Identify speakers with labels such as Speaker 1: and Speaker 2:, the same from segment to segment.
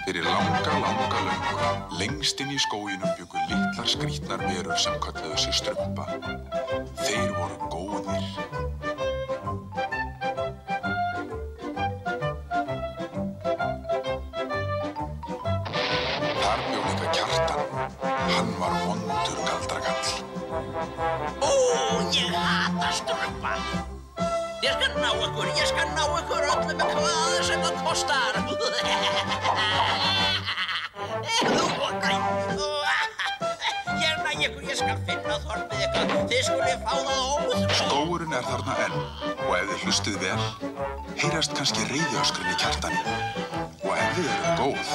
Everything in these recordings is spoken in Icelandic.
Speaker 1: Fyrir langa löngu, lengst inn í skóginum bjuggu litlar skrýtnar verur sem kölluðu sig strumpa. Þeir voru góðir. Þar bjó líka Kjartan. Hann var vondur galdrakall.
Speaker 2: Ó, ég hata strumpa. Ég skal ná ykkur öllum með hvað sem það kostar. Ég skal finna þorpið ykkar. Þið skulið fá það óð.
Speaker 1: Skógurinn þarna enn og ef þið hlustið vel, heyrast kannski reiðiöskrin í Kjartani. Og ef þið eruð góð,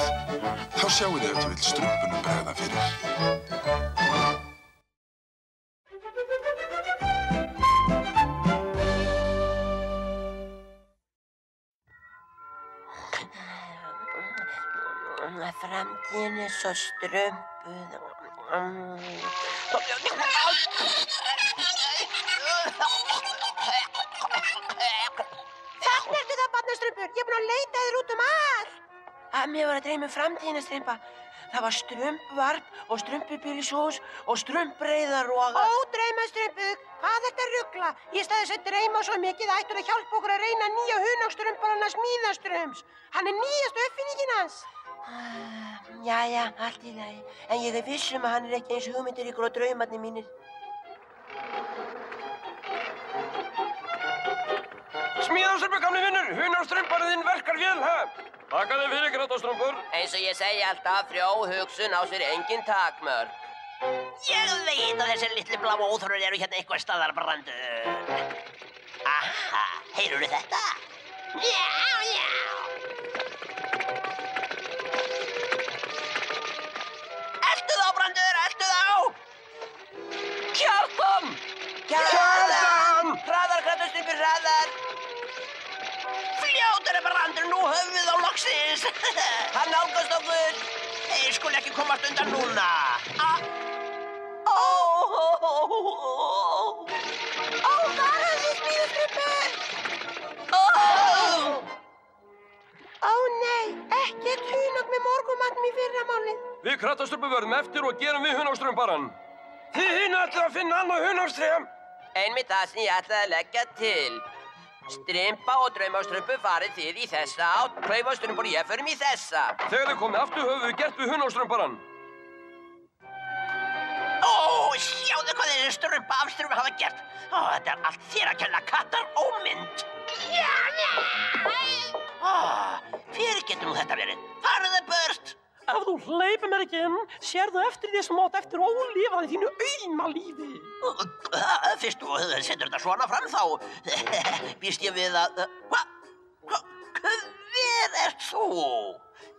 Speaker 1: þá sjáið þið ef þið vill strumpunum bregða fyrir.
Speaker 3: Framtíðin svo strumpuð. Þarna ertu það, barnastrumpur. Ég er búin að leita þér út allt. Mér var að dreyma framtíðina, strumpa. Það var strumpvarp og strumpubýlishús og strumpbreiðar og... Ó, draumastrumpur, hvað ertu að rugla? Í stað þess að dreyma svo mikið ættu að hjálpa okkur að reyna nýja hunangsstrumparana smíðastrumps. Hann er nýjasta uppfinningin hans. Jæja, allt í lagi. En ég viss að hann er ekki eins hugmyndaríkur og draumarnir mínir.
Speaker 4: Smíðastrumpur, gamli vinnur. Hunangsstrumparinn verkar vel, ha? Takk að þið fyrir, Grátastrumpur.
Speaker 3: Eins og ég segi alltaf, frjó hugsun á sér engin takmörk.
Speaker 2: Ég veit að þessir litlu bláu óþrur eru hérna eitthvað staðar, Brandur. Aha, heyrðu þetta? Já, já. Eltu þá, Brandur, eltu þá!
Speaker 4: Kjartan!
Speaker 3: Kjartan! Hraðar, Grátastrumpur, hraðar!
Speaker 2: Fljótur, Brandur, nú höfum við þá loksins.
Speaker 3: Hann nálgast okkur.
Speaker 2: Þeir skulu ekki komast undan núna.
Speaker 3: Ó, þar er þessi smíðastrumpur! Ó nei, ekkert hunang með morgunmatnum í fyrramálið.
Speaker 4: Við Grátastrumpur verðum eftir og gerum við hunangsstrumparann. Þið hinna ætlir að finna annað hunangstrém.
Speaker 3: Einmitt það sem ég ætlaði að leggja til. Strympa og draumastrumpu farið þið í þessa átt, klaufastrumpur og ég förum í þessa.
Speaker 4: Þegar þið komið aftur höfum við gert við hunangsstrumparann.
Speaker 2: Ó, sjáðu hvað þessi strumpa hafa gert. Ó, þetta er allt þér að kenna, kattar ómynd. Ó, fyrir getur nú þetta verið. Farðu þið burt.
Speaker 5: Ef þú hleypir mér ekki inn, sérðu eftir því sem átt eftir ólífaði þínu auðna lífi.
Speaker 2: Fyrst þú setur þetta svona fram þá, býst ég við að... Hver ert þú?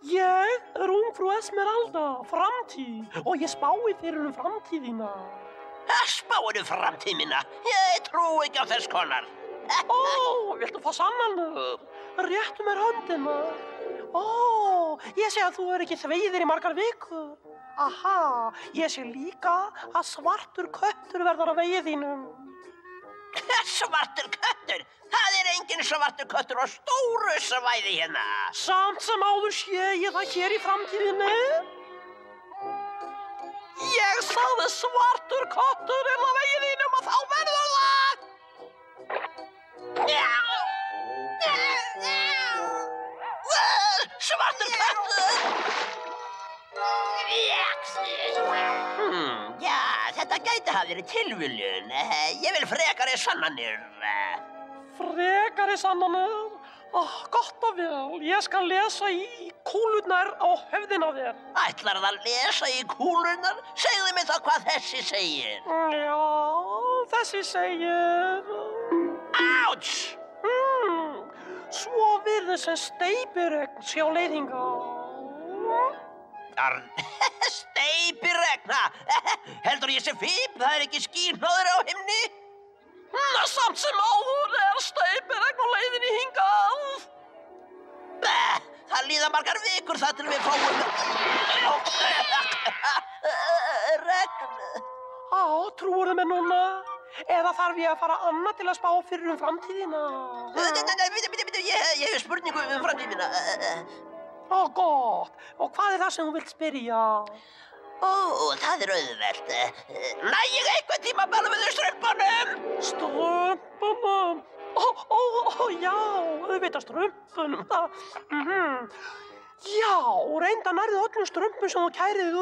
Speaker 5: Ég er ungfrú Esmeralda, framtíð, og ég spái fyrir framtíðina.
Speaker 2: Spáir framtíð mína? Ég trúi ekki á þess konar.
Speaker 5: Ó, viltu fá sannanir? Réttu mér höndina. Ó, ég sé að þú ekki þvegið í margar vikur. Aha, ég sé líka að svartur köttur verður að vegi þínum.
Speaker 2: Svartur köttur? Það er engin svartur köttur á stóru svæði hérna.
Speaker 5: Samt sem áður sé ég það hér í framtíðinni. Ég sagði svartur köttur er að vegi þínum og þá verður það.
Speaker 2: Svartur köttur! Já, þetta gæti hafa verið tilviljun. Ég vil frekari sannanir.
Speaker 5: Frekari sannanir? Gott og vel, ég skal lesa í kúlurnar á höfðina á þér.
Speaker 2: Ætlarðu að lesa í kúlurnar? Segðu mér þá hvað þessi segir.
Speaker 5: Já, þessi segir...
Speaker 2: Áts!
Speaker 5: Svo virðist sem steypiregn sé á leiðinga.
Speaker 2: Steypiregn, ha? Heldur ég sé fíp? Það er ekki skýrhnoður á himni?
Speaker 5: Samt sem áður er steypiregn á leiðinni hingað.
Speaker 2: Það líða margar vikur þar til við fáum... Regn.
Speaker 5: Trúirðu mér núna? Eða þarf ég að fara annað til að spá fyrir framtíðina?
Speaker 2: Bíddu, ég hef spurningu framtíðina.
Speaker 5: Ó, gott. Og hvað það sem þú vilt spyrja?
Speaker 2: Ó, það auðvelt. Næ ég einhvern tíma bara með strumpunum?
Speaker 5: Strumpunum? Ó, já, auðvitað strumpunum. Já, reynda nærðu öllum strumpum sem þú kærið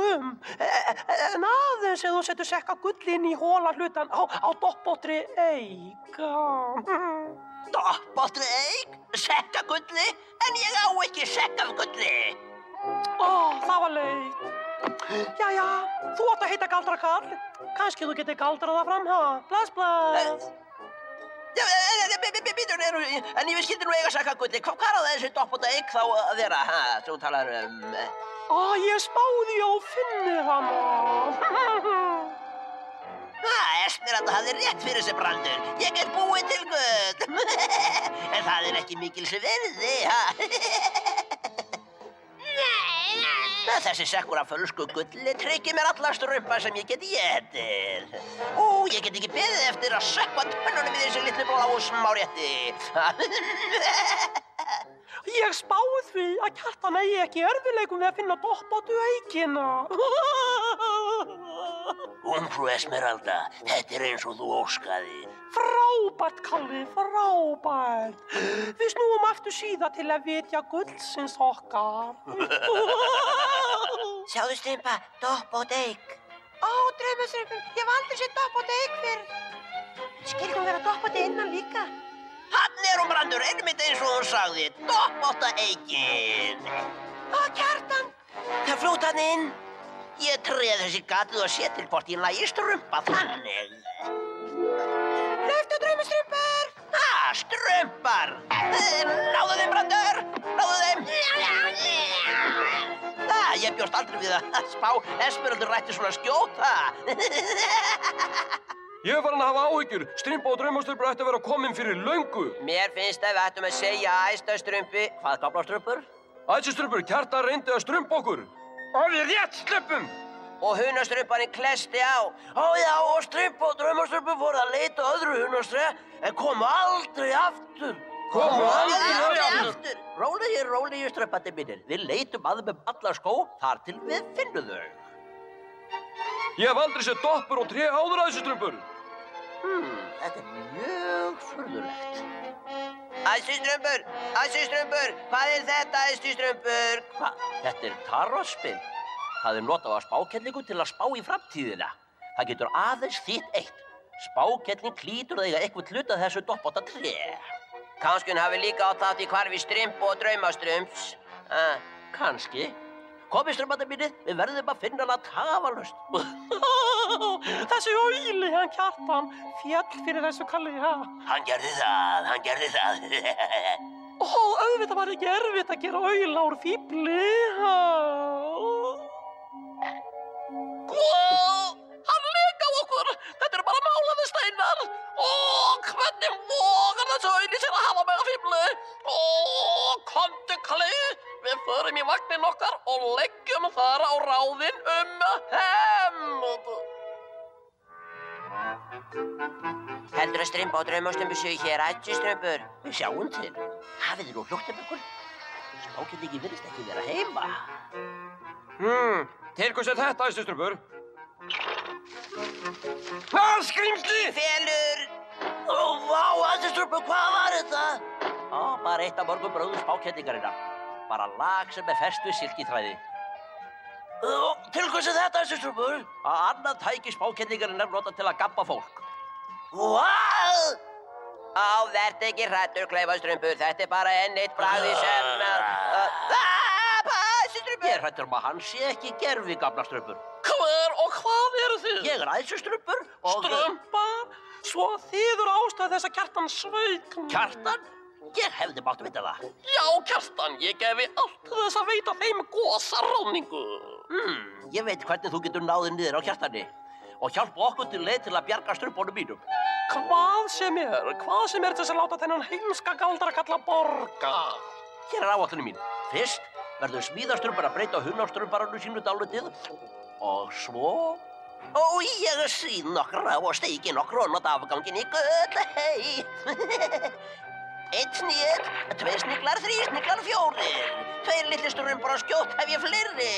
Speaker 5: en aðeins ef þú setur sekka gull inn í hóla hlutan á doppóttri eik.
Speaker 2: Doppóttri eik? Sekka gulli? En ég á ekki sekkað gulli.
Speaker 5: Ó, það var leitt. Jæja, þú átt að heita galdrakarl. Kannski þú getur galdrað það fram, ha? Bless.
Speaker 2: En ég skildi nú eiga sekka gulli. Hvað er það þessi doppótta eik þá að vera, ha? Svo talar
Speaker 5: Ó, ég spáði á finnir hana.
Speaker 2: Esmeralda hafði rétt fyrir sig, Brandur. Ég get búið til gull. En það er ekki mikils virði, ha? Þessi sekkur af fölsku gulli tryggir mér alla strumpa sem ég get étið. Ó, ég get ekki beðið eftir að sökkva tönnunum í þessi litlu bláu smárétti.
Speaker 5: Ég spáði því að Kjartan eigi ekki erfiðleikum við að finna doppóttu eikina.
Speaker 2: Frú Esmeralda, þetta er eins og þú óskaði.
Speaker 5: Frábært, Kalli, frábært. Við snúum aftur síðar til að vitja gullsins okkar.
Speaker 3: Sjáðu, Strympa, doppótt eik. Ó, draumastrumpum, ég hef aldrei séð doppótt eik fyrr. Skyldi hún vera doppótt innan líka?
Speaker 2: Hann er Brandur, einmitt eins og hún sagði, doppótta eikin.
Speaker 3: Ó, Kjartan, það flútt hann inn.
Speaker 2: Ég treð þessi gatið og sé til hvort ég nægi strumpa þannig.
Speaker 3: Hlauptu, draumastrumpar!
Speaker 2: Strumpar! Náðu þeim, Brandur! Náðu þeim! Ég bjóst aldrei við að spá Esmeraldu rætti svona skjóta.
Speaker 4: Ég er farin að hafa áhyggjur. Strympa og draumastrumpur ætti að vera komin fyrir löngu.
Speaker 2: Mér finnst að við ættum að segja æstastrumpi. Hvað gaflastrumpur?
Speaker 4: Æstastrumpur, Kjartan reyndi að strumpa okkur. Og við rétt sluppum.
Speaker 2: Og hunastrumparinn klesti á. Ó já, og Strympa og draumastrumpur fóru að leita öðru hunastri en komu aldrei aftur.
Speaker 4: Komu aldrei aftur.
Speaker 2: Rólegir strumpandi mínir. Við leitum að þeim alla skó þar til við finnum þau.
Speaker 4: Ég hef aldrei séð doppur og tré áður æstastrumpur.
Speaker 2: Þetta er mjög furðulegt. Æstistrumpur, hvað er þetta, æstistrumpur? Hvað? Þetta er tarotspil. Það er notað á spákellingu til að spá í framtíðina. Það getur aðeins þýtt eitt. Spákelling hlýtur að eiga eitthvað hlut að þessu doppótta tré. Kannski hún hafi líka átt þátt í hvarfi Strympu og draumastrumps. Kannski. Komið, strumpandi mínir, við verðum að finna hana tafarlaust.
Speaker 5: Þessi auðli, hann Kjartan, féll fyrir þessu, Kalli, ha?
Speaker 2: Hann gerði það.
Speaker 5: Ó, auðvitað var ekki erfitt að gera auðla úr fífli, ha? Hann lék á okkur! Þetta eru bara málaði steinar! Ó, hvernig vogar þessu auðli sér að hafa með að fífli? Ó, komdu, Kalli! Við förum í vagnin okkar og leggjum þar á ráðin hefnd.
Speaker 2: Heldur að Strympa og draumastrumpur séu hér, æstistrumpur? Við sjáum til. Hafið þið nú hljótt um ykkur? Spákellingi virðist ekki vera heima.
Speaker 4: Til hvers er þetta, æstastrumpur? Skrýmsli!
Speaker 2: Felur! Ó, vá, æstistrumpur, hvað var þetta? Bara eitt af mörgum bröðum spákellingarinnar. Bara lag sem er fest við silkiþræði. Til hvers er þetta, æstistrumpur? Annað tæki spákellingarinnar nota til að gabba fólk. Vá! Vertu ekki hræddur, klaufastrumpur. Þetta er bara enn eitt bragði sem... Æstistrumpur! Ég er hræddur að hann sé ekki gerfi, gamla strumpur.
Speaker 5: Hver og hvað eru þið?
Speaker 2: Ég er æstistrumpur og...
Speaker 5: Strumpar? Svo þið eru ástæð þess að Kjartan sveik.
Speaker 2: Kjartan? Ég hefði mátt vita það.
Speaker 5: Já, Kjartan, ég gefi allt til þess að veita þeim gosaráðningu.
Speaker 2: Ég veit hvernig þú getur náðið niður á Kjartani og hjálpa okkur til leið til að bjarga strumpunum mínum.
Speaker 5: Hvað sem er til þess að láta þennan heimska galdrakalla borga.
Speaker 2: Hér er áætlunin mín. Fyrst verður smíðastrumpar að breyta hunastrumparanu sínu dálítið og svo Og ég síð nokkra og steiki nokkra og nota afganginn í gull, hei. 1 snill, 2 sniglar, 3 sniglar, 4. 2 litlir strumpur og skjótt hef ég fleiri.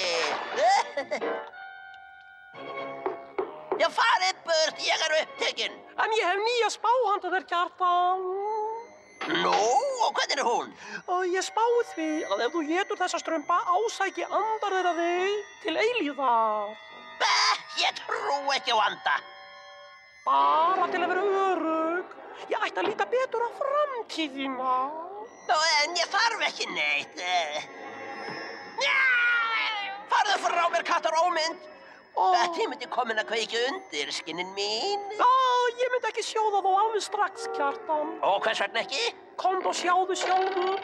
Speaker 2: Já, farið burt, ég upptekinn.
Speaker 5: En ég hef nýja spá handa þér, Kjartan.
Speaker 2: Nú, og hvernig hún?
Speaker 5: Ég spái því að ef þú étur þessa strumpa ásæki andar þeirra þig til eilífðar.
Speaker 2: Ég trú ekki á anda.
Speaker 5: Bara til að vera örugg. Ég ætti að líta betur á framtíðina.
Speaker 2: En ég þarf ekki neitt. Farðu frá mér, kattar ómynd. Tíminn er kominn að kveikja undir, skinin mín.
Speaker 5: Ég myndi ekki sjóða þó alveg strax, Kjartan.
Speaker 2: Og hvers vegna ekki?
Speaker 5: Komdu og sjáðu sjálfur.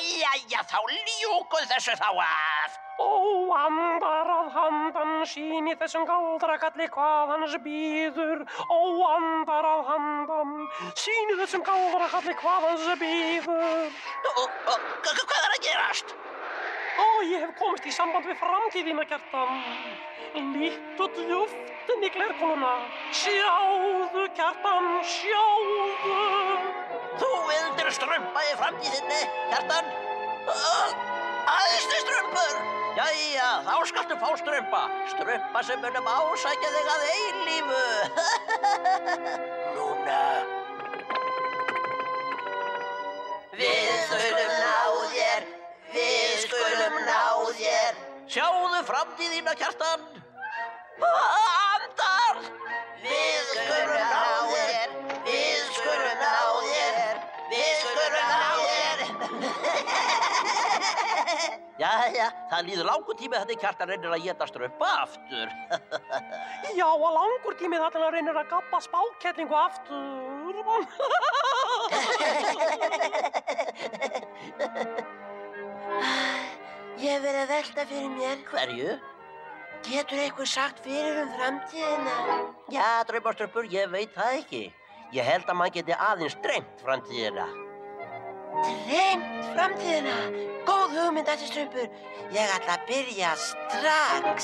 Speaker 2: Jæja, þá ljúkuð þessu þá af.
Speaker 5: Andar að handan síni þessum galdrakalli hvað hans bíður. Andar að handan síni þessum galdrakalli hvað hans bíður.
Speaker 2: Hvað er að gerast?
Speaker 5: Ég hef komist í samband við framtíðina, Kjartan. Líttu djúpt inn í glerkúluna. Sjáðu, Kjartan, sjáðu.
Speaker 2: Þú vildir strumpa í framtíðinni, Kjartan. Æðstu strumpur. Jæja, þá skaltu fá strumpa. Strumpa sem munum ásækja þig að eilífu. Núna. Við skulum ná þér. Við skulum ná þér. Sjáðu framtíðina, Kjartan. Andar. Við skulum ná þér. Við skulum ná þér. Við skulum ná þér. Jæja, það líður langur tími þetta Kjartan reynir að éta strumpa aftur.
Speaker 5: Já, og langur tími þetta hann reynir að gabba spákettlingu aftur.
Speaker 3: Ég hef verið að velta fyrir mér.
Speaker 2: Hverju?
Speaker 3: Getur einhver sagt fyrir framtíðina?
Speaker 2: Já, draumastrumpur, ég veit það ekki. Ég held að maður geti aðeins dreymt framtíðina.
Speaker 3: Dreymt framtíðina? Góð hugmynd, ætti strumpur. Ég ætla að byrja strax.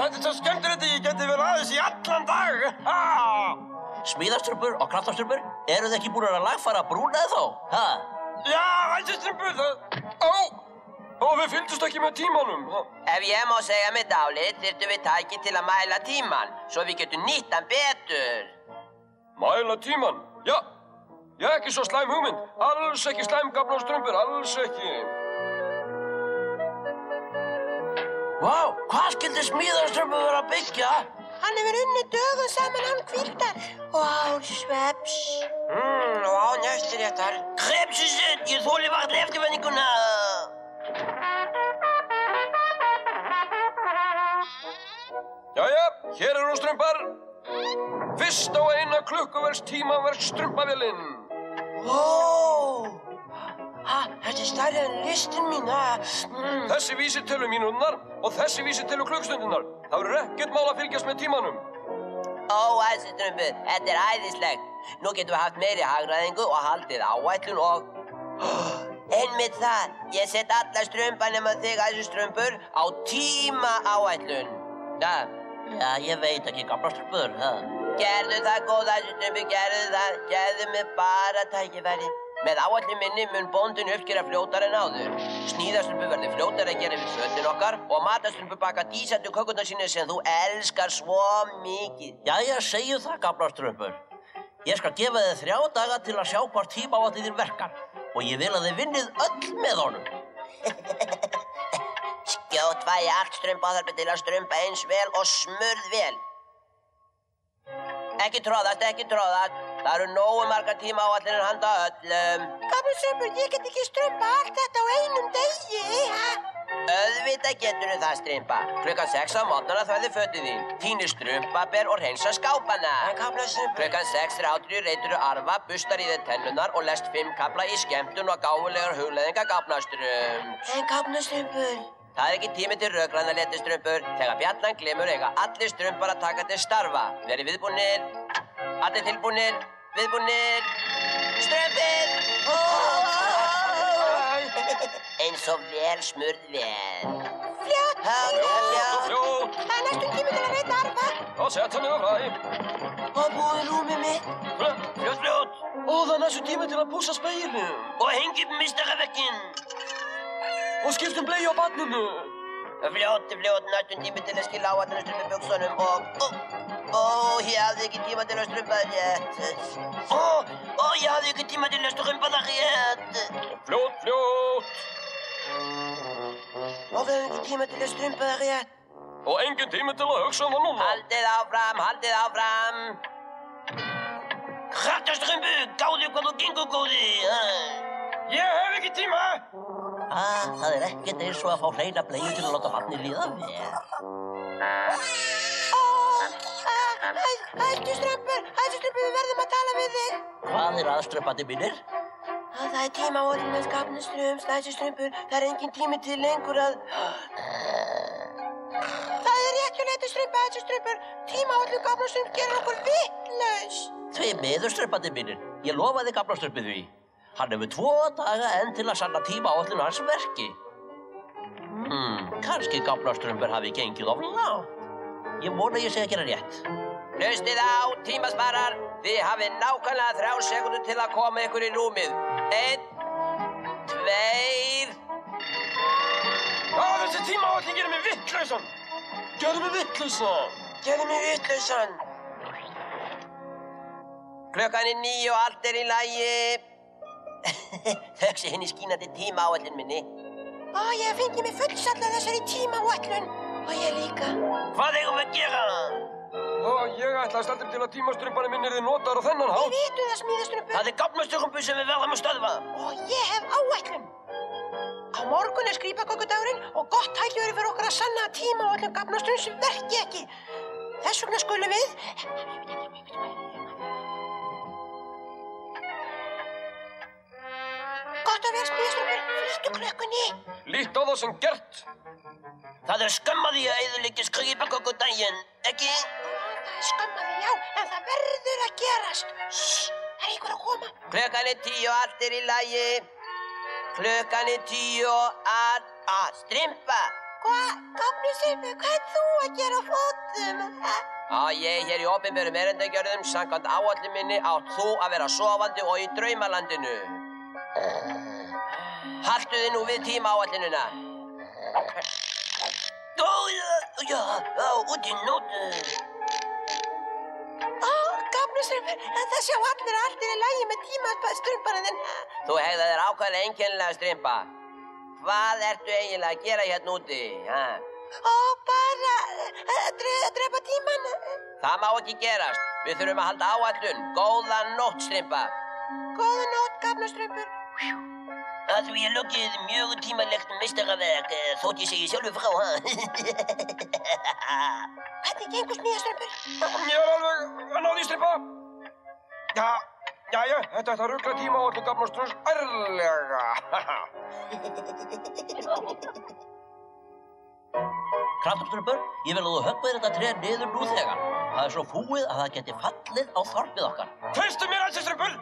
Speaker 4: Þetta er svo skemmtilegt að ég geti verið aðeins í allan dag.
Speaker 2: Smíðastrumpur og kraftastrumpur, eru þið ekki búin að lagfæra brúnaði þá?
Speaker 4: Já, æsistrumpur, við fylgdust ekki með tímanum.
Speaker 3: Ef ég má segja með dálit, þyrftum við tæki til að mæla tíman, svo við getum nýtt hann betur.
Speaker 4: Mæla tíman? Já, ég er ekki svo slæm hugmynd. Alls ekki slæm, gamla strumpur, alls ekki.
Speaker 2: Vá, hvað skildi smíðastrumpur vera að byggja?
Speaker 3: Hann hefur unnið dögum saman án hvíldar og án svefns. Og án eftirréttar.
Speaker 2: Krepsisinn, ég þoli varla eftirvæntinguna.
Speaker 4: Jæja, hér eru strumpar. Fyrst á eina klukkuverks tímaverks strumpavélinn.
Speaker 3: Þetta er stærri en listin mín.
Speaker 4: Þessi vísitölu mínúturnar og þessi vísitölu klukkstundirnar. Það verður ekkert mál að fylgjast með tímanum.
Speaker 3: Æsistrumpur, þetta er æðislegt. Nú getum við haft meiri hagræðingu og haldið áætlun og... Einmitt það, ég set alla strumpa nema þig, æsistrumpur, á tímaáætlun.
Speaker 2: Já, ég veit ekki, gamla strumpur.
Speaker 3: Gerðu það, góða æsistrumpur, gerðu það. Gefðu mig bara tækifæri. Með áætlun minni mun bóndinn uppgera fljótar en áður. Sníðastrumpur verður fljótar að gera við fötin okkar og matastrumpur baka dísandi kökurnar sína sem þú elskar svo mikið.
Speaker 2: Jæja, segju það, gamla strumpur. Ég skal gefa þið 3 daga til að sjá hvort tímaáætlun þín verkar og ég vil að þið vinnið öll með honum.
Speaker 3: Skjótt vægi allt strumpaþarpi til að strumpa eins vel og smurð vel. Ekki tróðast, ekki tróðast. Það eru nógu margar tímaáætlanir handa öllum. Gamli strumpur, ég get ekki strumpa allt þetta á einum degi. Auðvitað geturðu það, strumpa. Klukkan 6 á morgnana þvæði fötin þín. Tínir strumpaber og hreinsa skápana. En gamla strumpur. Klukkan 6:30 reytirðu arfa, bustar í þér tennurnar og lest 5 kafla í skemmtun og gáfulegar hugleiðingar gáfnastrumps. En gamla strumpur.
Speaker 2: Það er ekki tími til rökranna letustrumpur. Þegar bjallan glymur eiga allir strumpar að taka til starfa. Verið viðbúnir. Allir tilbúnir. Viðbúnir. Strumpir! Eins og vel smurð vel.
Speaker 3: Fljótt!
Speaker 4: Fljótt!
Speaker 3: Það er næstum tími til að reyta arfa.
Speaker 4: Þá sett hann yfir fræ.
Speaker 3: Og búið rúmið mitt.
Speaker 2: Fljótt.
Speaker 4: Það er næstum tími til að pússa spegilnum.
Speaker 2: Og hengi upp mistarafekkin.
Speaker 4: Og skiptum blei á barninu.
Speaker 2: Fljótt, næstum tími til að skila áætlunarstrumpi buxunum og ég hafði ekki tíma til að strumpa það rétt. Ég hafði ekki tíma til að strumpa það rétt.
Speaker 4: Fljótt.
Speaker 3: Og við höfum ekki tíma til að strumpa það rétt.
Speaker 4: Og engin tími til að hugsa það núna.
Speaker 2: Haldið áfram. Hrattastrumpu, gáðu hvað þú gengur góði.
Speaker 4: Ég hef ekki tíma.
Speaker 2: Það er ekkert eins og að fá hreina bleiu til að láta barnið líða vel.
Speaker 3: Hættu strumpur, við verðum að tala við þig.
Speaker 2: Hvað er aðstrumpandi mínir?
Speaker 3: Það er tímaáætlun með skapnastrums, hættu strumpur, það er engin tími til lengur að... Það er rétt hjá leitustrumpa, hættu strumpur, tímaáætlun skapnastrums gerir okkur vitlaus.
Speaker 2: Því miður strumpandi mínir, ég lofaði skapnastrumpi því. Hann hefur 2 daga enn til að sanna tímaáætlun hans verki. Kannski skapnastrumpur hafi gengið of langt. Ég vona ég sé að gera rétt. Hlustið á, tímasparar. Þið hafið nákvæmlega 3 sekúndur til að koma ykkur í rúmið. 1, 2...
Speaker 4: Þessi tímaáætlun gerir mig vittlausan.
Speaker 3: Gerðu mig vitlausan.
Speaker 2: Klukkan er 9 og allt er í lagi. Þökk sé henni skínandi tímaáætlun minni.
Speaker 3: Ég fengi mig fullsalla þessari tímaáætlun. Og ég líka.
Speaker 2: Hvað eigum við að gera?
Speaker 4: Ég ætlaði stældur til að tímastrumparnir minn yrði notaður á þennan hátt.
Speaker 3: Við vitum það, smíðastrumpur.
Speaker 2: Það er gáfnastrumpu sem við verðum að stöðva.
Speaker 3: Og ég hef áætlun. Á morgun er skrípakökudagurinn og gott tækifæri fyrir okkur að sanna að tímaáætlun gáfnastrums verki ekki. Þess vegna skulum við... Gott að vera smíðastrumpur, flýttu klukkunni.
Speaker 4: Lít á það sem gert.
Speaker 2: Það er skömm að því að eyðileggja skrípakökudaginn, ekki?
Speaker 3: Það er skömm að því, já, en það verður að gerast. Það er einhver að koma.
Speaker 2: Klukkan er 10 og allt er í lagi. Klukkan er 10 og strympa.
Speaker 3: Gáfnastrumpur, hvað er þú að gera á fótum?
Speaker 2: Ég hér í opinberum erindagjörðum, samkvæmt áætlun minni átt þú að vera sofandi og í draumalandinu. Haltu þið nú við tímaáætlunina. Út í nótt.
Speaker 3: Gáfnastrumpur, það sjá allir að allt er í lagi með tímastrumparinn þinn.
Speaker 2: Þú hegðar þér ákvæðlega einkennilega, strympa. Hvað ertu eiginlega að gera hérna úti?
Speaker 3: Bara drepa tímann.
Speaker 2: Það má ekki gerast. Við þurfum að halda áætlun. Góða nótt, strympa.
Speaker 3: Góða nótt, gáfnastrumpur.
Speaker 2: Að því ég lokið mjög tímalegt meistaraverk, þótt ég segi sjálfur frá,
Speaker 3: Hvernig gengur smíðastrumpur?
Speaker 4: Ég er alveg að ná því, strympa. Jæja, þetta ætti að rugla tímaáætlun gáfnastrums ærlega.
Speaker 2: Krafturstrumpur, ég vil að þú höggvir þetta tré niður nú þegar. Það er svo fúið að það geti fallið á þorpið okkar.
Speaker 4: Treystu mér, strumpur!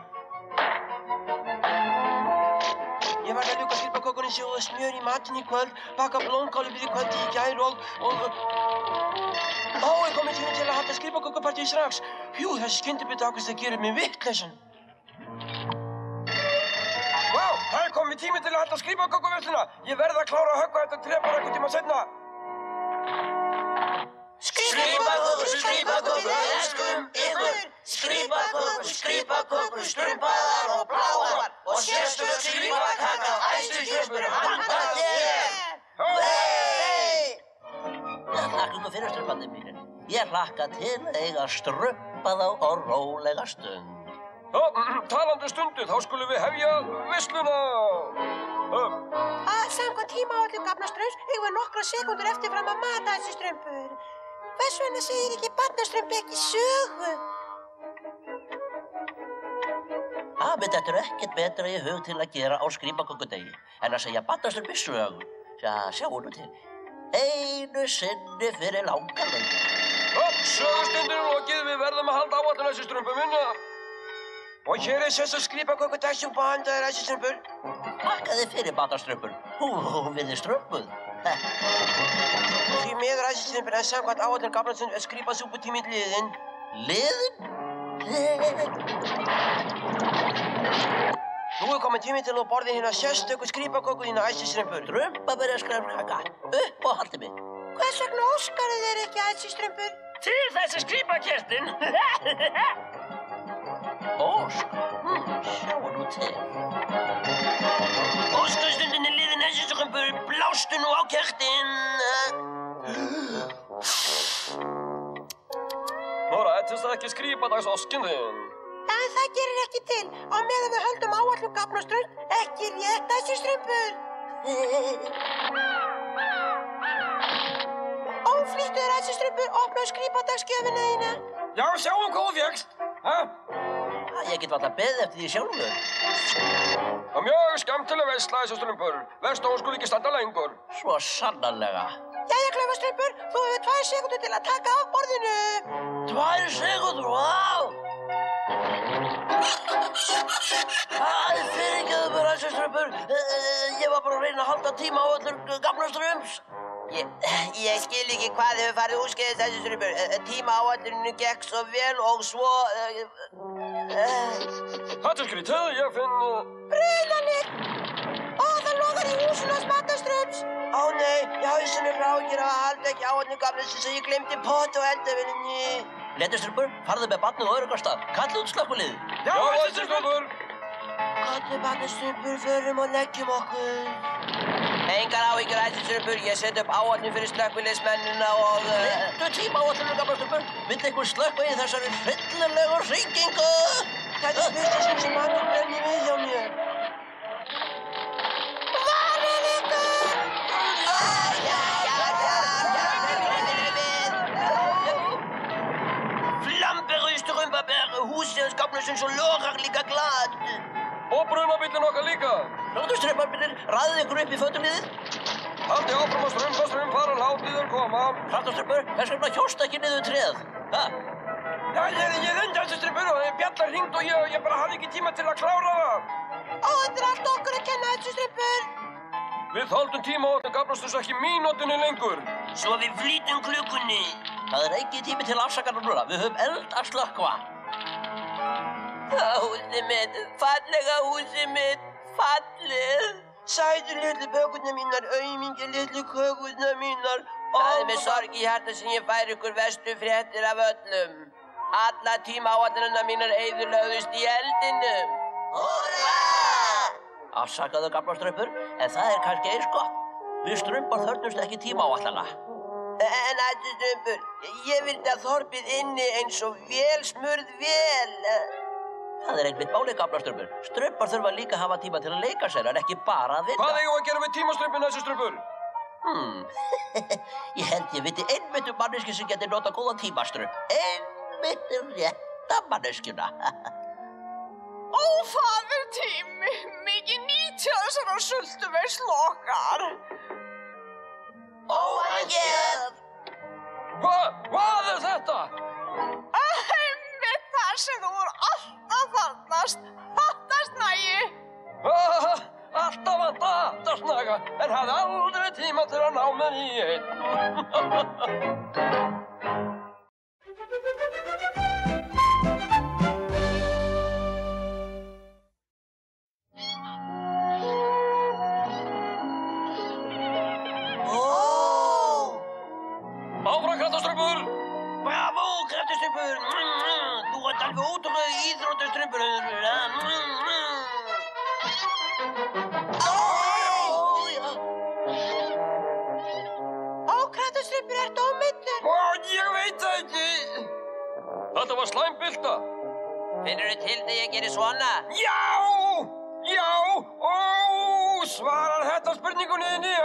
Speaker 5: Ég var að ljúka skrípakökunni, sjóða smjör í matinn í kvöld, baka blómkáli fyrir kvöldi í gær og... Ég kom tími til að halda skrípakökupartíu strax. Þessi skyndibita ákvæmst að gera mig vitlausan.
Speaker 4: Það er komið tími til að halda skrípakökuversluna. Ég verð að klára að höggva þetta tré bara einhvern tíma seinna.
Speaker 2: Skrípakökur, við elskum ykkur. Skrípakökur, strumpaðar og bláar. Og sérstök skrípakaka, æstustrumpur, handað þér. Þakka ykkur fyrir, strumpandi mínir. Ég hlakka til að eiga strumpaða og rólega stund.
Speaker 4: Talandi stundu, þá skulum við hefja veisluna.
Speaker 3: Samkvæmt tímaáætlun gáfnastrums eigum við nokkrar sekúndur eftir fram að mata þessi strumpur. Hvers vegna segir ekki barnastrumpi ekki sögu?
Speaker 2: Mér dettur ekkert betra í hug til að gera á skrípakökudegi en að segja barnastrumpi sögu. sjáu nú til. Einu sinni fyrir langar löngu.
Speaker 4: Sögustundin er lokið, við verðum að halda áætlun þessi strömpu minna.
Speaker 3: Og hér er sérst að skrípaköku dagsjum på handa þér, þessi strömpur.
Speaker 2: Þakka þér fyrir, bataströmpur. Hún virðist strömpuð.
Speaker 3: Því miður, þessi strömpur, en samkvæmt áætlun gamlarsins er skrípasúputíminn liðinn.
Speaker 2: Liðinn?
Speaker 3: Nú er komin tími til að borða hérna sérstöku skrípaköku þína, þessi strömpur.
Speaker 2: Strumpaberjaskræmskaka. Upp og haldi mig.
Speaker 3: Hvers vegna óskarðu þér ekki, þessi strömpur?
Speaker 2: Til þessi skrípakertin. Ósk? Sjáu nú til.
Speaker 3: Óskarstundin er liðin, þessi strömpur. Blástu nú á kertin.
Speaker 4: Nóra, þetta er ekki skrípadagsoskin þinn.
Speaker 3: En það gerir ekki til. Á meðan við höldum áætlun gamlaströmp, ekki rétt, þessi strömpur. Óflýttu þér, þessi strömpur, opna skrípadagsgjöfina þína.
Speaker 4: Já, sjáum hvað þú fékkst.
Speaker 2: Ég get varla beðið eftir því sjálfur.
Speaker 4: Það er mjög skemmtileg veisla, þessi strömpur. Verst að hún skuli ekki standa lengur.
Speaker 2: Svo sannarlega.
Speaker 3: Jæja, klaufaströmpur, þú hefur 2 sekúndur til að taka af borðinu.
Speaker 2: 2 sekúndur, vá! Fyrirgefðu mér, þessi strömpur. Ég var bara að reyna að halda tíma á öllum gamla ströms.
Speaker 3: Ég skil ekki hvað hefur farið úrskeiðis, þessi strömpur. Tímaáætlunin gekk svo vel og svo...
Speaker 4: Þetta er skrítið, ég finn...
Speaker 3: Brunanir! Ó, það logar í húsinu hans bataströms. Ó nei, ég hafði sem ég áhyggjur að halda ekki áætlun gamlarsins og ég glemdi pott og eldavélinni.
Speaker 2: Leturströmpur, farðu með barnið á öruggastað. Kallið út slökkviliðið.
Speaker 4: Já, þessi strömpur!
Speaker 3: Kallið bataströmpur, förum og leggjum okkur. Engar áhyggjur, þessi strömpur, ég set upp áætlun fyrir slökkviliðsmennina og...
Speaker 2: Leittu tímaáætlunum, gamla strömpur. Vill einhver slökkva í þessari hryllilegu hringingu?
Speaker 3: Þetta er fyrsta sinn sem matur brennir við hjá mér. Varið ykkur! Flamberur, strömpaber, húsið hans gamlarsins og logar líka glad.
Speaker 4: Og brunabíllinn okkar líka.
Speaker 2: Strömparnir, raðið ykkur upp í fötuliðið.
Speaker 4: Haldi áfram að strömpar og látið þér koma.
Speaker 2: Strömpur, hvers vegna hjósta ekki niður tréð?
Speaker 4: Já, ég reyndi þessi strömpur og bjallar hringt og ég bara hafði ekki tíma til að klára það.
Speaker 3: Ó, þetta er allt okkur að kenna, þessi strömpur.
Speaker 4: Við höldum tíma á þetta gamlasturs ekki mínútunni lengur.
Speaker 3: Svo við flýtum klukkunni.
Speaker 2: Það er ekki tími til afsakanar núna. Við höfum eld að slökkva.
Speaker 3: Húsið mitt, fallega húsið mitt, fallið. Sætu litlu bökurnar mínar, aumingi litlu kökurnar mínar. Það er með sorg í hjarta sem ég fær ykkur verstu fréttir af öllum. Alla tímaáætlunarnar mínar eyðilögðust í eldinum. Húrra!
Speaker 2: Afsakaðu, gamla strömpur, en það er kannski eins gott. Við strömpar þörfnumst ekki tímaáætlana.
Speaker 3: En þessi strömpur, ég vildi að þorpið inni eins og vel smurð vel.
Speaker 2: Það er einmitt málið, gamla strömpur. Strömpar þurfa líka að hafa tíma til að leika sér, en ekki bara að vinna.
Speaker 4: Hvað eigum við að gera við tímaströmpin, þessi strömpur?
Speaker 2: Ég held ég viti einmitt manneski sem getur nota góðan tímaströmp. Einmitt rétta manneskjuna.
Speaker 6: Ófaður tími, mikið nýtja þessara sultuveislu okkar.
Speaker 3: Óhægjöf!
Speaker 4: Hvað er þetta?
Speaker 6: Einmitt þar sem þú voru alltaf þarnast, hattasnægi.
Speaker 4: Alltaf að datasnaga, en hafði aldrei tíma til að ná mér í einn. Áfram, Krataströmpur!
Speaker 3: Bravo, Krataströmpur! Þú ert alveg ótrúlega íþróttaströmpur. Krataströmpur, ertu ómeiddur?
Speaker 4: Ég veit það ekki. Þetta var slæmbylta.
Speaker 3: Finnurðu til þegar ég gerir svona?
Speaker 4: Já! Svarar þetta spurningunni þinni,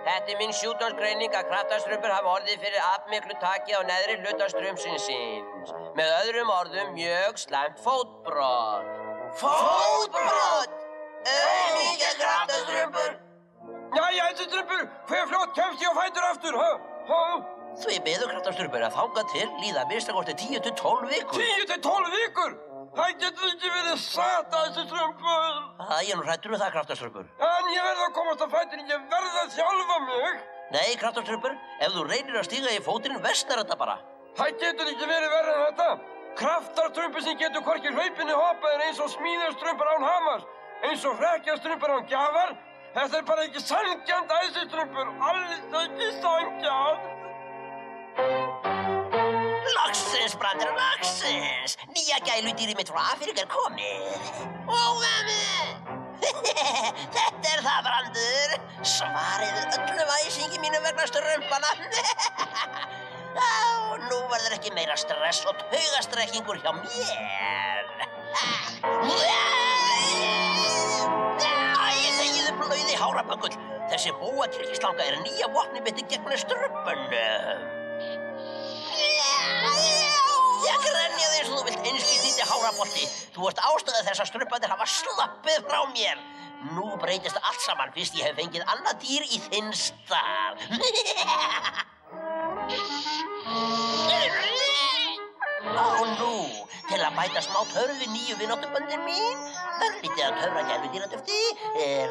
Speaker 3: Þetta er mín sjúkdómsgreining að Krataströmpur hafa orðið fyrir afmiklu taki á neðri hluta strömsins síns. Með öðrum orðum mjög slæmt fótbrot. Fótbrot? Aumingja Krataströmpur?
Speaker 4: Jæja, Kraftastrumpur, hve fljótt kemst ég á fætur aftur,
Speaker 2: Því miður, Kraftastrumpur, að þangað til líða að minnsta kosti 10 til 12 vikur.
Speaker 4: 10 til 12 vikur? Það getur ekki verið satt, æsistrumpur.
Speaker 2: Ég er nú hræddur það, Kraftastrumpur.
Speaker 4: En ég verð að komast á fætur, ég verð að þjálfa mig.
Speaker 2: Nei, Kraftastrumpur, ef þú reynir að stíga í fótinn, versnar þetta bara.
Speaker 4: Það getur ekki verið verra en þetta. Kraftastrumpur sem getur hvorki hlaupinni hoppað eins og smíðastrumpur án hamars, eins og hrekkjastrumpur án gjafar. Þetta bara ekki sanngjarnt, æsistrumpur, alls ekki sanngjarnt.
Speaker 2: Loksins, Brandur, loksins! Nýja gæludýrið mitt frá Afríku er komið. Ó, mömmu! Þetta er það, Brandur. Svarið öllum æsingi mínu vegna strumpana. Nú verður ekki meira stress og taugastrekkingur hjá mér. Þegiðu blauði háraböggull. Þessi bóakirkjuslanga er nýja vopnið mitt gegn strumpunum. Ég grenjaði eins og þú vilt einskýtandi hárabolti. Þú ert ástæða þess að strumparnir hafa sloppið frá mér. Nú breytist allt saman fyrst ég hef fengið annað dýr í þinn stað. Nú, til að bæta smá törð við nýju vináttuböndin mín, örlítið að töfra gæludýradufti,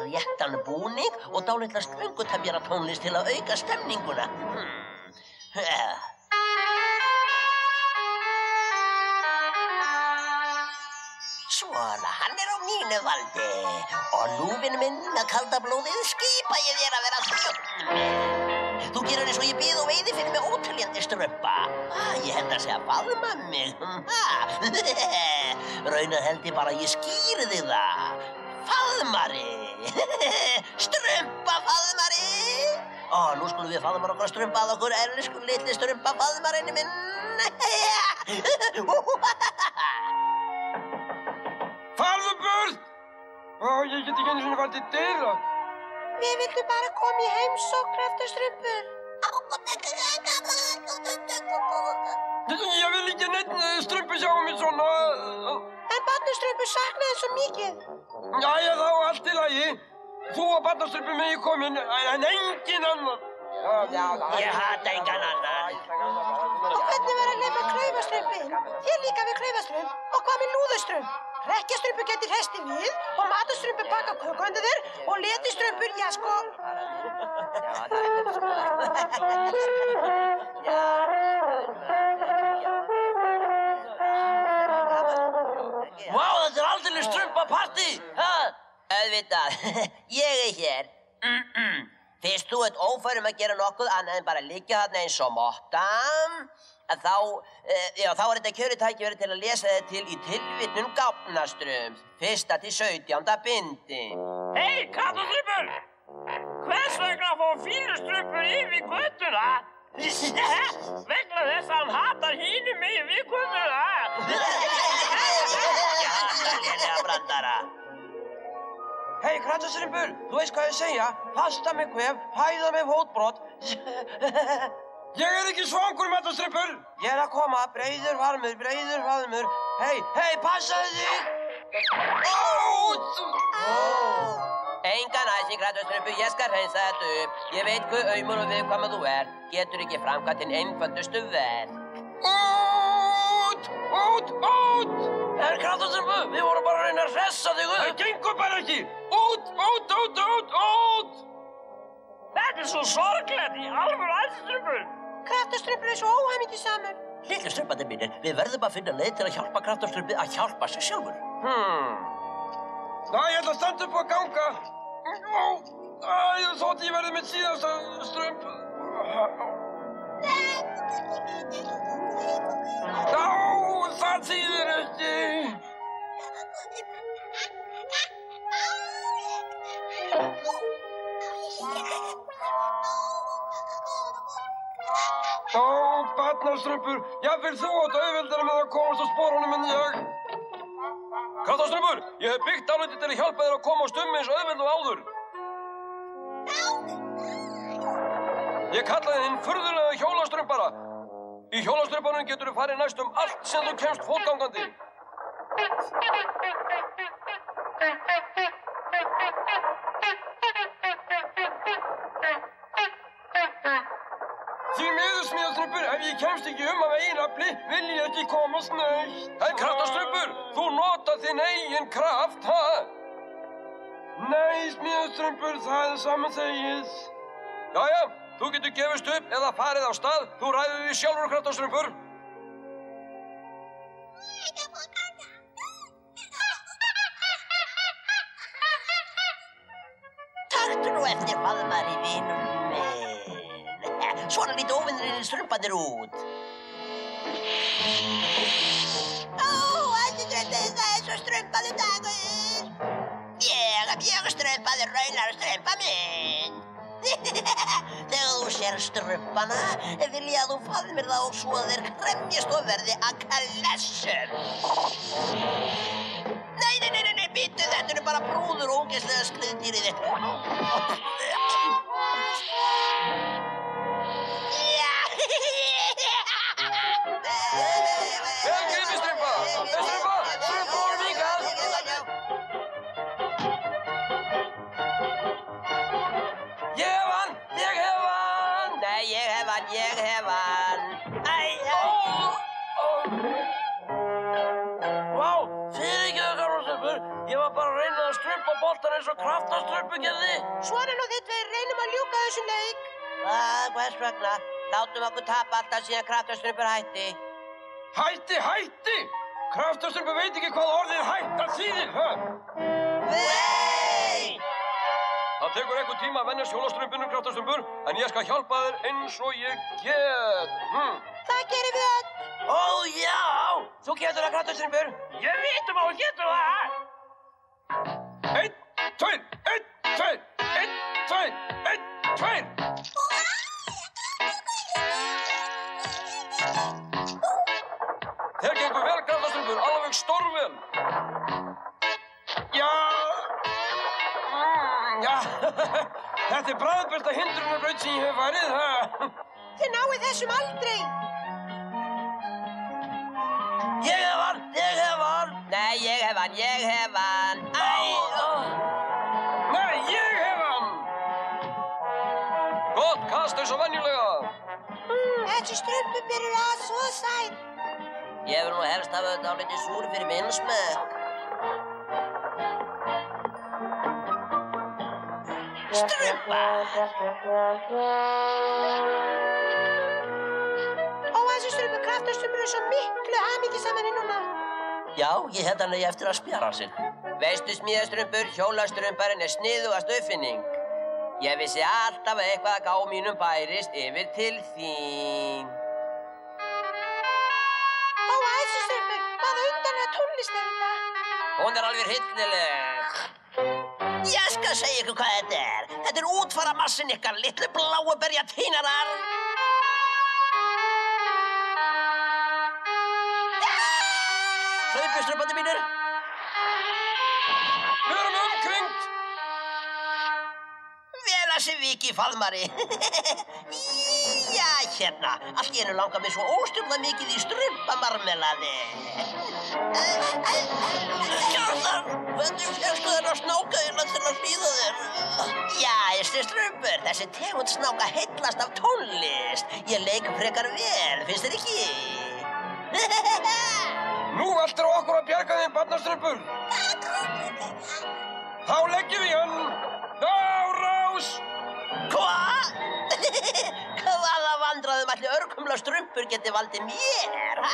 Speaker 2: réttan búning og dálitla ströngutefjara tónlist til að auka stemninguna. Svona, hann er á mínu valdi og núvinn minn að kalda blóðið skipa ég þér að vera þjónn. Þú gerir eins og ég bið og veiði fyrir mig óteljandi strumpa. Ég held að segja faðma mig. Raunar held ég bara að ég skýri þig það. Faðmari. Strumpafaðmari. Nú skulum við faðmar okkar strumpa að okkur elsku litli strumpafaðmarinni minn.
Speaker 4: Farðu burt! Ég get ekki einu sinni farið til dyra.
Speaker 3: Við vildum bara koma í heimsókn, Kraftastrumpur.
Speaker 4: Ég vil ekki neitt strumpu sjá mig svona.
Speaker 3: En barnastrumpur saknaði svo mikið.
Speaker 4: Jæja, þá allt í lagi. Þú og barnastrumpur megi komin, en engin annar.
Speaker 2: Ég hata engan annan.
Speaker 3: Og hvernig var að lemma klaufastrumpin? Þér líka við klaufastrump. Og hvað með lúðustrump? Hrekkjastrumpur getur hesti við og matastrumpur baka köku undir þér og letistrumpur, já sko.
Speaker 2: Vá, þetta er aldeilis strumpapartí! Auðvitað, ég er hér. Fyrst þú ert ófærum að gera nokkuð annað en bara liggja þarna eins og mottan, þá er þetta kjörið tækifæri til að lesa þið til í tilvitnun Gáfnastrumps, 1. til 17. bindi.
Speaker 7: Hei, Kraftastrumpur! Hvers vegna fór fílustrumpur yfir götuna? Vegna þess að hann hatar hinum yfir götuna.
Speaker 2: Ég hata lélega brandara.
Speaker 5: Hei, Kraftastrumpur, þú veist hvað ég segja? Pasta með kvef, hæða með fótbrot.
Speaker 4: Ég er ekki svangur, matastrumpur.
Speaker 5: Ég er að koma, breiður faðmur. Hei, passaðu þig!
Speaker 2: Engan æsing, Kraftastrumpur, ég skal hreinsa þetta upp. Ég veit hvað aumur og viðkvæmur þú er. Getur ekki framkvæmt hinn einföldustu verk.
Speaker 4: Út!
Speaker 2: Kraftastrumpur, við vorum bara að reyna að hressa þig upp.
Speaker 4: Það gengur bara ekki. Út!
Speaker 7: Þetta er svo sorglegt í alvöru, æsistrumpur.
Speaker 3: Kraftastrumpur er svo óhamingjusamur.
Speaker 2: Litlu strumpandi mínir, við verðum að finna leið til að hjálpa Kraftastrumpi að hjálpa sig sjálfur.
Speaker 4: Ég ætla að standa upp og ganga. Ég þótt ég verði með síðasta strump. Það þýðir ekki. Barnastrumpur, jafnvel þú átt auðveldara með að komast á sporunum en ég. Kraftastrumpur, ég hef byggt áliti til að hjálpa þér að komast eins auðveld og áður. Ég kallaði þinn furðulega hjólastrumpara. Í hjólastrumpanum getur þú farið næstum allt sem þú kemst fótgangandi. smíðastrumpur, ef ég kemst ekki af eigin afli, vil ég ekki komast neitt. Það er kraftastrumpur, þú nota þinn eigin kraft, ha? Nei, smíðastrumpur, það er samanþegið. Jæja, þú getur gefist upp eða farið á stað, þú ræður því sjálfur kraftastrumpur.
Speaker 2: Taktu nú eftir faðmari, vinur minn. Svona líti óvinnirinn strumparnir út.
Speaker 3: Æstustrumpið, það er svo strumpaður dagur. Ég strumpaður raunar strumpa minn.
Speaker 2: Þegar þú sér strumpana, vil ég að þú faðmir þá svo að þeir kremjast og verði að klessum. Nei, býttu, þetta eru bara brúður og ógeðslega skriðdýrið þitt.
Speaker 4: Vel gripið, strumpa! Strumpa voru vikað! Ég hef hann!
Speaker 2: Nei, ég hef hann.
Speaker 7: Vá, fyrirgefðu, gamla strumpur. Ég var bara að reyna að strumpa boltan eins og kraftastrumpu gerði.
Speaker 3: Svona nú þið tveir, reynum að ljúka þessum leik.
Speaker 2: Hvers vegna? Látum okkur tapa alltaf síðan kraftastrumpur hætti.
Speaker 4: Hætti! Kraftastrumpur veit ekki hvað orðið hætta þýðir, ha?
Speaker 2: Nei!
Speaker 4: Það tekur einhver tíma að venja hjólastrumpinum, kraftastrumpur, en ég skal hjálpa þér eins og ég get.
Speaker 3: Það gerum við öll.
Speaker 2: Ó, já! Þú getur það, kraftastrumpur.
Speaker 7: Ég vitum að þú getur það.
Speaker 4: 1, 2, 1, 2, 1, 2, 1, 2. Þeir gengur vel, kraftastrumpur, alveg stórvel. Já, þetta er bráðbesta hindrunarbraut sem ég hef farið, ha?
Speaker 3: Þið náið þessum aldrei.
Speaker 2: Ég hef hann. Nei, ég hef hann.
Speaker 4: Nei, ég hef hann. Gott kast eins og venjulega.
Speaker 3: Þessi strumpur byrjar að svo sæt.
Speaker 2: Ég vil nú helst hafa þetta dálítið súr fyrir minn smekk. Strumpar!
Speaker 3: Þessi strumpur, kraftastrumpur er svo miklu hamingjusamari núna.
Speaker 2: Já, ég held hann eigi eftir að spjara sig. Veistu, smíðastrumpur, hjólastrumparinn er sniðugast uppfinning. Ég vissi alltaf að eitthvað að gá mínum bærist yfir til þín.
Speaker 3: Þessi strumpur, hvaða undarlega tónlist er þetta?
Speaker 2: Hún er alveg hryllileg. Ég skal segja ykkur hvað þetta er. Þetta er útfaramassin ykkar, litlu bláuberja tínarar. Hlaupið, strumpandi mínir.
Speaker 4: Við erum umkringt.
Speaker 2: Vel að sé viki, faðmari. Já, hérna. Allt í einu langar mig svo óstjórnlega mikið í strumpamarmelaði. Kjartan, hvernig fékkstu þennan snáka hérna til að hlýða þér? Já, þessi strumpur, þessi tegund snáka heillast af tónlist. Ég leik frekar vel, finnst þér ekki?
Speaker 4: Nú veltur á okkur að bjarga þeim, barnastrumpur. Þá leggjum við hann. Rás!
Speaker 2: Hvað? Hvaða vandræðum ætli örkumla strumpur geti valdið mér, ha?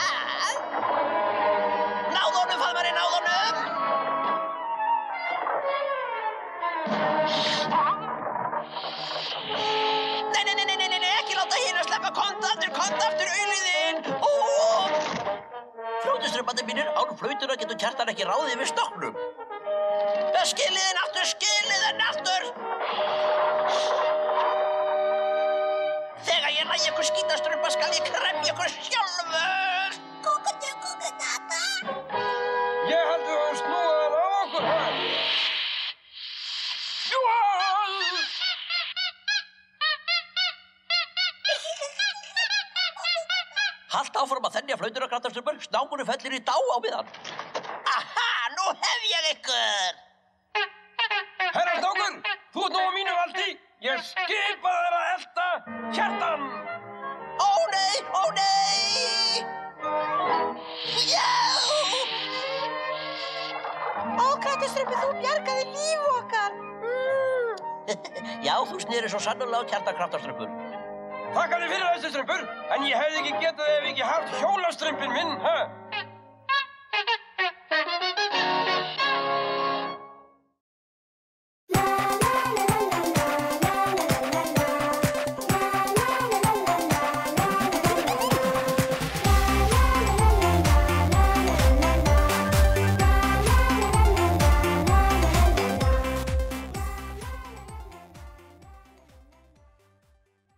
Speaker 2: Náðu honum, faðmari, náðu honum! Nei, ekki láta hina sleppa, komdu aftur, auðliðinn! Fljótustrumpandi mínir, án flautura getur Kjartan ekki ráðið við stokknum. Skilið þinn aftur! Þegar ég næ ykkur skítastrumpa skal ég kremja ykkur sjálfur! Kúkudata!
Speaker 4: Ég held við höfum snúið hann á okkur, ha?
Speaker 2: Halt áfram að þenja flautur og kraftastrumpur, snákunum fellir í dá á miðan. Aha, nú hef ég ykkur!
Speaker 4: Herra snákur, þú ert nú á mínu valdi. Ég skipa þér að elta Kjartan.
Speaker 2: Ó
Speaker 3: Fílustrumpi, þú bjargaði líf okkar.
Speaker 2: Já, þú snerið svo sannarlega á kjarta kraftarstrumpur.
Speaker 4: Þakka þér fyrir, æðstistrumpur, en ég hefði ekki getað ef ekki haft hjólastrumpin minn, ha?